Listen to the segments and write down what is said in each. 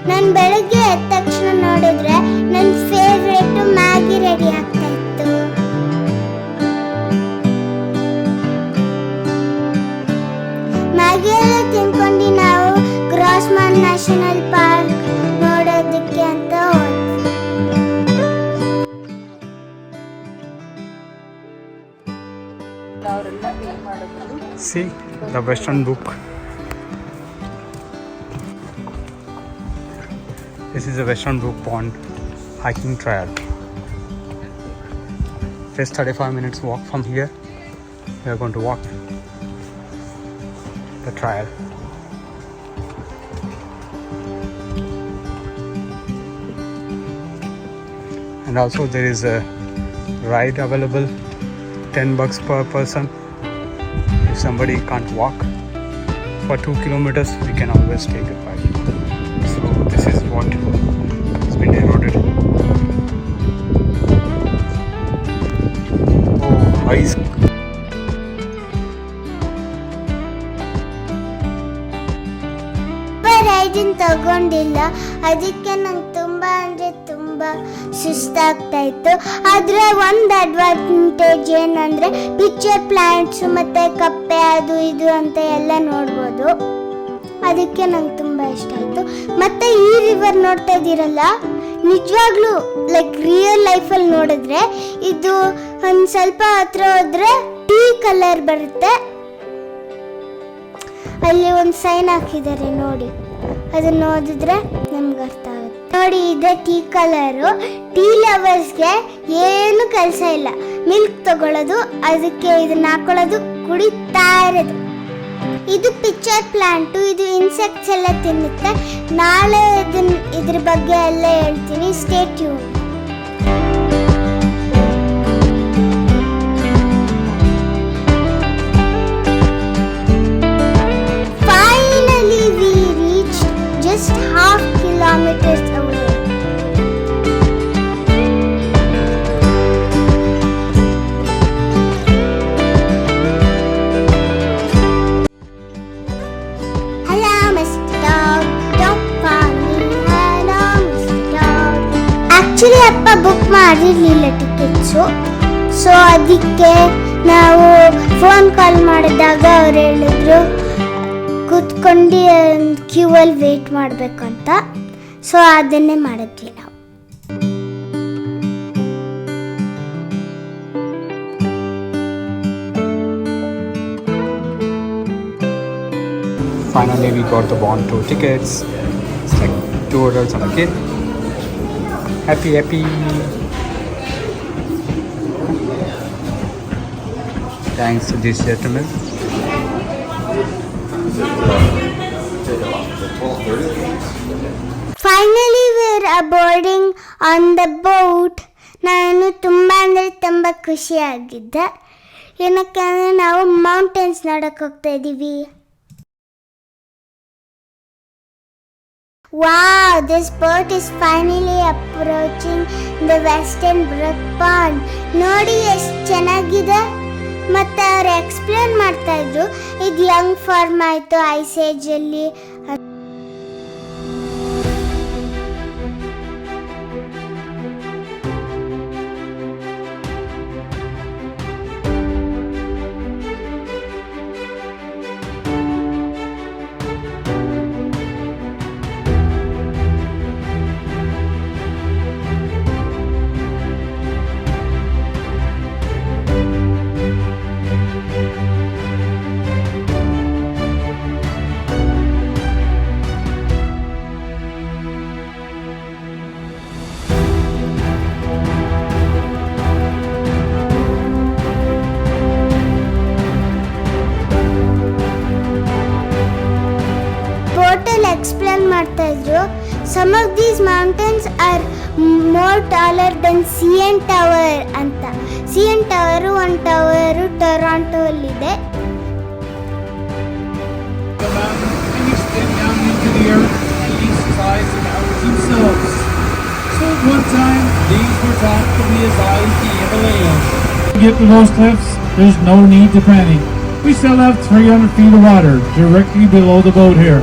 ನಾನು ಬೆಳಗ್ಗೆ ಎದ್ದ ತಕ್ಷಣ ನೋಡಿದ್ರೆ ನನ್ನ ಫೇವ್ರೇಟ್ ಮ್ಯಾಗಿ ರೆಡಿ ಆಗ್ತಾ ಇತ್ತು. ಮ್ಯಾಗಿ ಎಲ್ಲ ತಿನ್ಕೊಂಡು ನಾವು ಗ್ರಾಸ್ಮನ್ ನ್ಯಾಷನಲ್ ಪಾರ್ಕ್ ನೋಡೋದಕ್ಕೆ ಅಂತ ಹೋದ್ವಿ. See the Western Brook. This is the Western Brook Pond hiking trail. Just 35 minutes walk from here. We are going to walk the trail. And also there is a ride available, $10 per person. If somebody can't walk for 2 kilometers, we can always take a ride. So this is what has been eroded. Oh, ice. ರೈಡಿನ್ ತಗೊಂಡಿಲ್ಲ, ಅದಕ್ಕೆ ನಂಗೆ ತುಂಬ ಸುಸ್ತಾಗ್ತಾ ಇತ್ತು. ಆದರೆ ಒಂದು advantage ಏನಂದರೆ picture plants ಮತ್ತು ಕಪ್ಪೆ ಅದು ಇದು ಅಂತ ಎಲ್ಲ ನೋಡ್ಬೋದು. ಅದಕ್ಕೆ ನಂಗೆ ತುಂಬ ಇಷ್ಟ ಆಯಿತು. ಮತ್ತು ಈ ರಿವರ್ ನೋಡ್ತಾ ಇದ್ದೀರಲ್ಲ, ನಿಜವಾಗ್ಲೂ ಲೈಕ್ ರಿಯಲ್ ಲೈಫಲ್ಲಿ ನೋಡಿದ್ರೆ ಇದು ಒಂದು ಸ್ವಲ್ಪ ಹತ್ರ ಹೋದರೆ ಟೀ ಕಲರ್ ಬರುತ್ತೆ. ಅಲ್ಲಿ ಒಂದು ಸೈನ್ ಹಾಕಿದ್ದಾರೆ ನೋಡಿ, ಅದನ್ನು ಓದಿದ್ರೆ ನಮ್ಗೆ ಅರ್ಥ ಆಗುತ್ತೆ. ನೋಡಿ, ಇದೆ ಟೀ ಕಲರು. ಟೀ ಲವರ್ಸ್ಗೆ ಏನು ಕೆಲಸ ಇಲ್ಲ, ಮಿಲ್ಕ್ ತಗೊಳ್ಳೋದು, ಅದಕ್ಕೆ ಇದನ್ನ ಹಾಕೊಳ್ಳೋದು, ಕುಡಿತಾ ಇರೋದು. ಇದು ಪಿಕ್ಚರ್ ಪ್ಲಾಂಟು, ಇದು ಇನ್ಸೆಕ್ಟ್ಸ್ ಎಲ್ಲ ತಿನ್ನುತ್ತೆ. ನಾಳೆ ಇದ್ರ ಬಗ್ಗೆ ಎಲ್ಲ ಹೇಳ್ತೀನಿ, stay tune. Finally we reached just half kilometers away. Hello Mr. Dog, don't follow me. Hello Mr. Dog. Actually ಅಪ್ಪ ಬುಕ್ ಮಾಡಿರಲಿಲ್ಲ ಟಿಕೆಟ್ಸು, ಸೊ ಅದಕ್ಕೆ ನಾವು ಫೋನ್ ಕಾಲ್ ಮಾಡಿದಾಗ ಅವ್ರು ಹೇಳಿದ್ರು ಕೂತ್ಕೊಂಡು ಕ್ಯೂ ಅಲ್ಲಿ ವೇಟ್ ಮಾಡಬೇಕಂತ. ಸೊ ಅದನ್ನೇ ಮಾಡಿದ್ವಿ ನಾವು. Finally we got the bond 2 tickets. It's like 2 adults and a kid. Happy. Thanks to this gentleman. Finally we're aboarding on the boat. ನಾನು ತುಂಬ ಖುಷಿಯಾಗಿದ್ದೆ, ಏನಕ್ಕೆ ನಾವು ಮೌಂಟೇನ್ಸ್ ನೋಡಕ್ಕೆ ಹೋಗ್ತಾ ಇದ್ದೀವಿ. Wow, this boat is finally approaching the Western Brook Pond. ನೋಡಿ ಎಷ್ಟು ಚೆನ್ನಾಗಿದೆ. ಮತ್ತು ಅವ್ರು ಎಕ್ಸ್ಪ್ಲೇನ್ ಮಾಡ್ತಾ ಇದ್ರು, ಇದು ಯಂಗ್ ಫಾರ್ಮ್ ಆಯಿತು ಐಸ್ ಏಜಲ್ಲಿ. ಎಕ್ಸ್ಪ್ಲೇನ್ ಮಾಡ್ತಾ ಇದ್ರು. Some of these mountains are more taller than CN tower ಅಂತ. CN ಟವರು ಒಂದು ಟವರು ಟೊರಾಂಟೋ ಅಲ್ಲಿದೆ. One time, these were thought to be as high as the Himalayas. To get to those cliffs, there's no need to panic. We still have 300 feet of water directly below the boat here.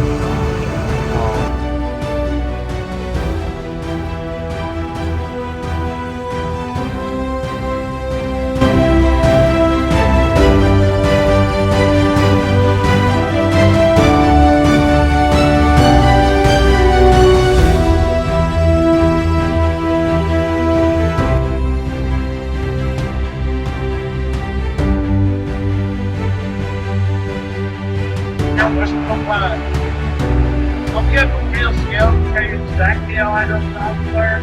tell you exactly how I know Southware.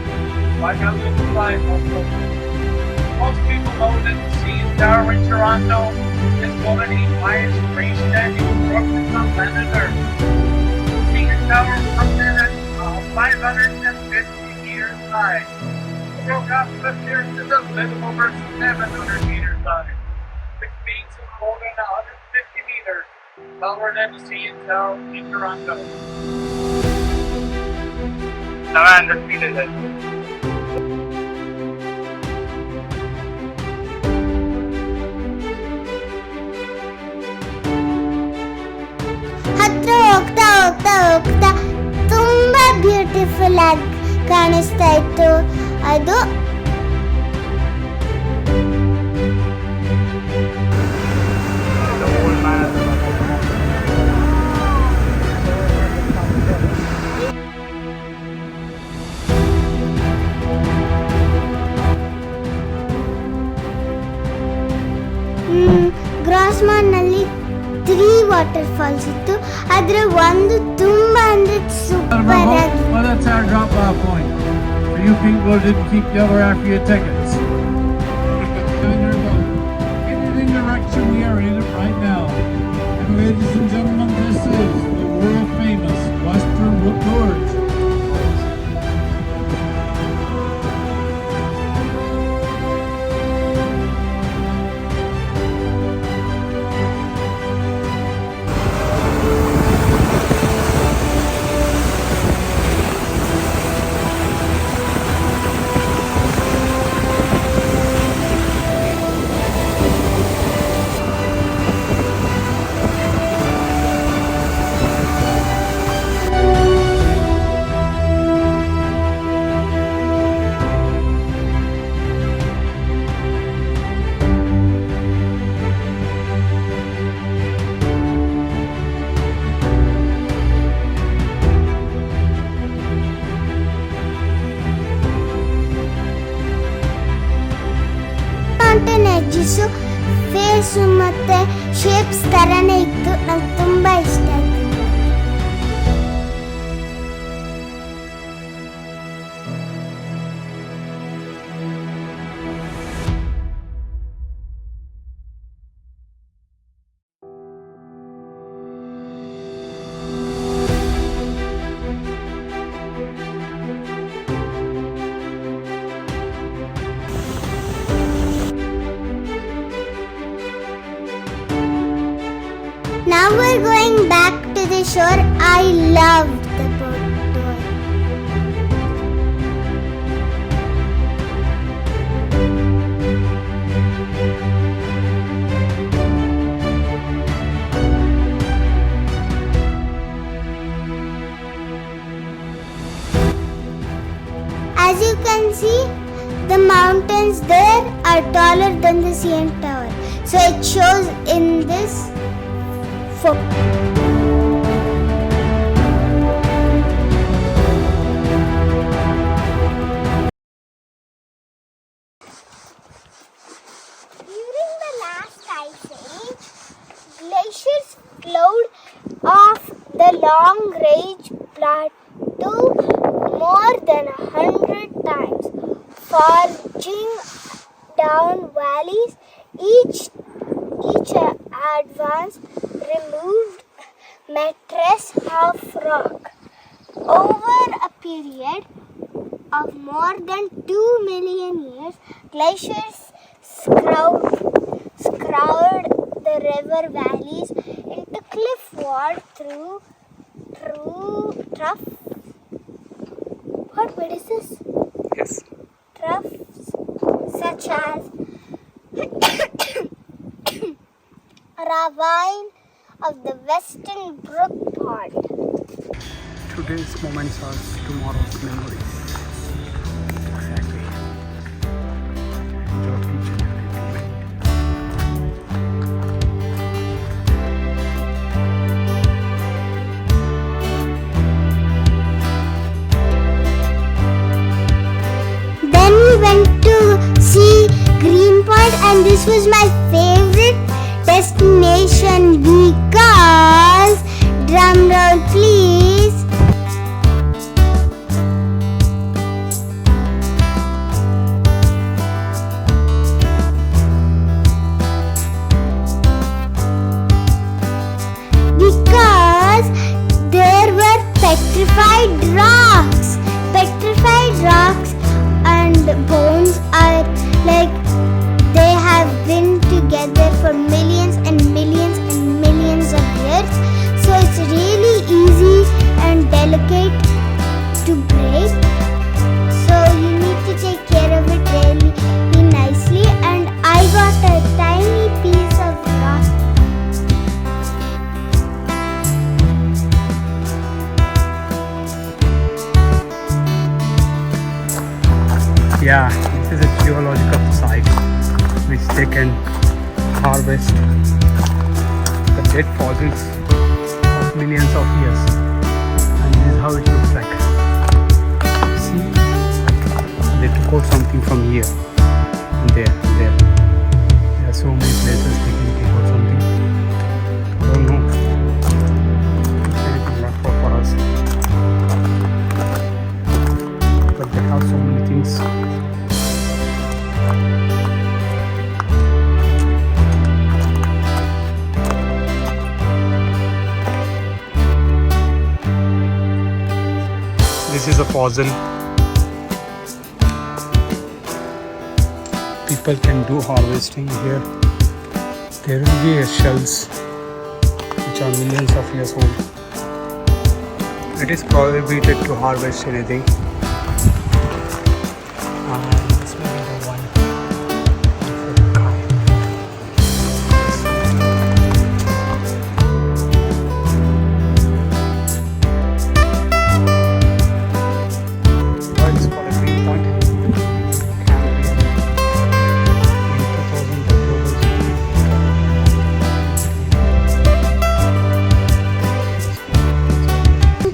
I got a little slide also. Most people know that the CN Tower in Toronto is one of the highest freestanding structures on planet Earth. The CN Tower comes in at 550 meters high. The Broke Stairs is a little over 700 meters high, which means it's more than 150 meters taller than the CN Tower in Toronto. 900 feet is it. ಹತ್ರ ಹೋಗ್ತಾ ಹೋಗ್ತಾ ಹೋಗ್ತಾ ತುಂಬಾ beautiful ಆಗಿ ಕಾಣಿಸ್ತಾ ಇತ್ತು ಅದು. ಗ್ರಾಸ್ಮಾನ್ ನಲ್ಲಿ 3 ವಾಟರ್ ಫಾಲ್ಸ್ ಇತ್ತು, ಆದ್ರೆ ಒಂದು ತುಂಬಾ ಅಂದ್ರೆ ಸೂಪರ್ ಆಗಿ. Well, that's our drop-off point. For you people who didn't keep the other after your tickets. In the direction we are in it right now. And ladies and gentlemen, this is the world famous Western Gorge. Mountain edges face ಮತ್ತೆ shapes ತರನೇ ಇತ್ತು, ನಂಗೆ ತುಂಬಾ ಇಷ್ಟ ಆಯ್ತು. Now we're going back to the shore. I loved the boat tour. As you can see, the mountains there are taller than the CN Tower. So it shows in this photo. During the last ice age, glaciers flowed off the Long Range Plateau more than 100 times, forging down valleys. Each advance removed mattress of rock. Over a period of more than 2 million years, glaciers scoured the river valleys into cliff wall through troughs. What is this? Yes. Troughs such as ravine of the Western Brook Pond. Today's moments are tomorrow's memories. Exactly. Enjoy each and every moment. Then we went to see Green Point, and this was my favorite destination because, drum roll please, Yeah, this is a geological site which they can harvest the dead fossils of millions of years. And this is how it looks like. See, they took out something from here and there and there. There are so many places they can take out something. I don't know. Anything left for us. But they have so many things. This is a fossil. People can do harvesting here. There will be shells which are millions of years old. It is prohibited to harvest anything. This may be the one for the cow. What is called a green point? Canopy. In 2000 the global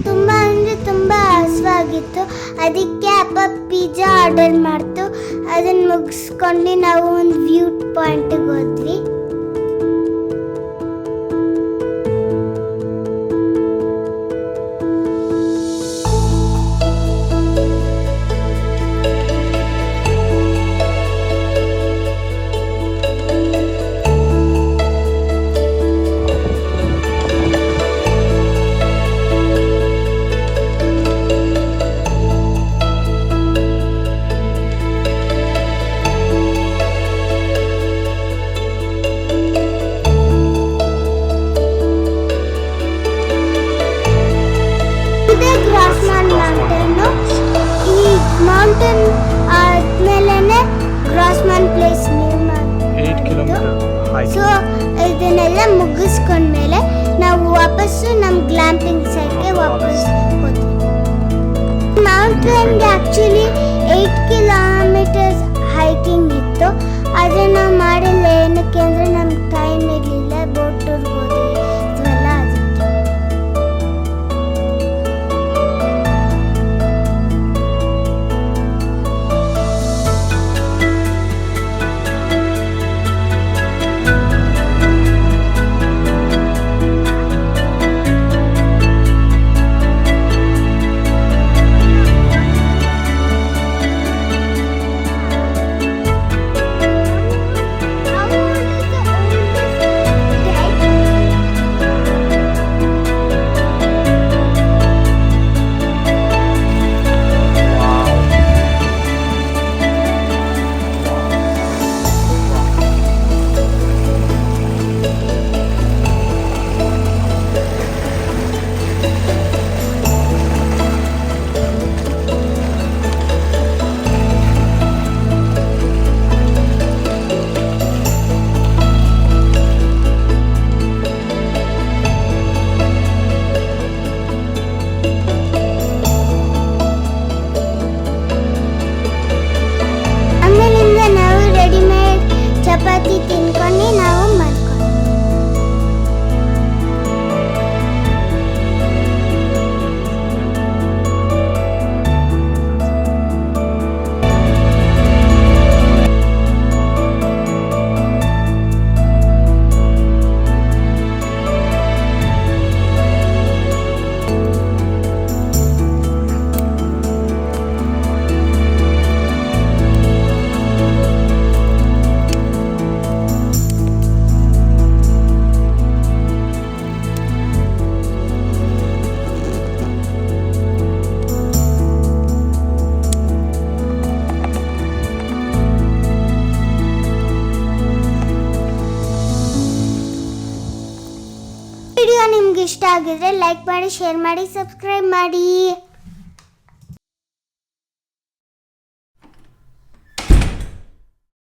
ತುಂಬಾ ಅಂದರೆ ತುಂಬ ಹಸುವಾಗಿತ್ತು. ಅದಕ್ಕೆ ಅಪ್ಪ pizza order ಮಾಡ್ತು. ಅದನ್ನು ಮುಗಿಸ್ಕೊಂಡು ನಾವು ಒಂದು ವ್ಯೂ ಪಾಯಿಂಟಿಗೆ ಹೋದ್ವಿ. ಇದೇ ಗ್ರಾಸ್ಮನ್ ಮೌಂಟೇನು. ಈ ಮೌಂಟೇನ್ ಆದ್ಮೇಲೆ ಗ್ರಾಸ್ಮನ್ ಪ್ಲೇಸ್ 8 kilometer high. ಸೊ ಇದನ್ನೆಲ್ಲ ಮುಗಿಸ್ಕೊಂಡ್ಮೇಲೆ ನಾವು ವಾಪಸ್ಸು ನಮ್ಮ ಗ್ಲಾಂಪಿಂಗ್ ಸೈಡ್ಗೆ ವಾಪಸ್ ಹೋದ್ವಿ. ಮೌಂಟೇನ್ಗೆ ಆ್ಯಕ್ಚುಲಿ 8 kilometers ಹೈಕಿಂಗ್ ಇತ್ತು. ಆದರೆ ನಾವು ಮಾಡಿಲ್ಲ. ಏನಕ್ಕೆ ಅಂದರೆ ನಮ್ಗೆ ಟೈಮ್ ಇರಲಿಲ್ಲ. ಬೋಟ್ ಟೂರ್ಗೆ ಹೋದ್ವಿ ಇದೆಲ್ಲ ಅದಕ್ಕೆ. ಆಮೇಲಿಂದ ನಾವು ರೆಡಿಮೇಡ್ ಚಪಾತಿ ತಿನ್ಕೊಂಡು ನಾವು ಮಾಡ್ಕೊಂಡು ವಿಡಿಯೋ ನಿಮ್ಗೆ ಇಷ್ಟ ಆಗಿದ್ರೆ ಲೈಕ್ ಮಾಡಿ, ಶೇರ್ ಮಾಡಿ, ಸಬ್ಸ್ಕ್ರೈಬ್ ಮಾಡಿ.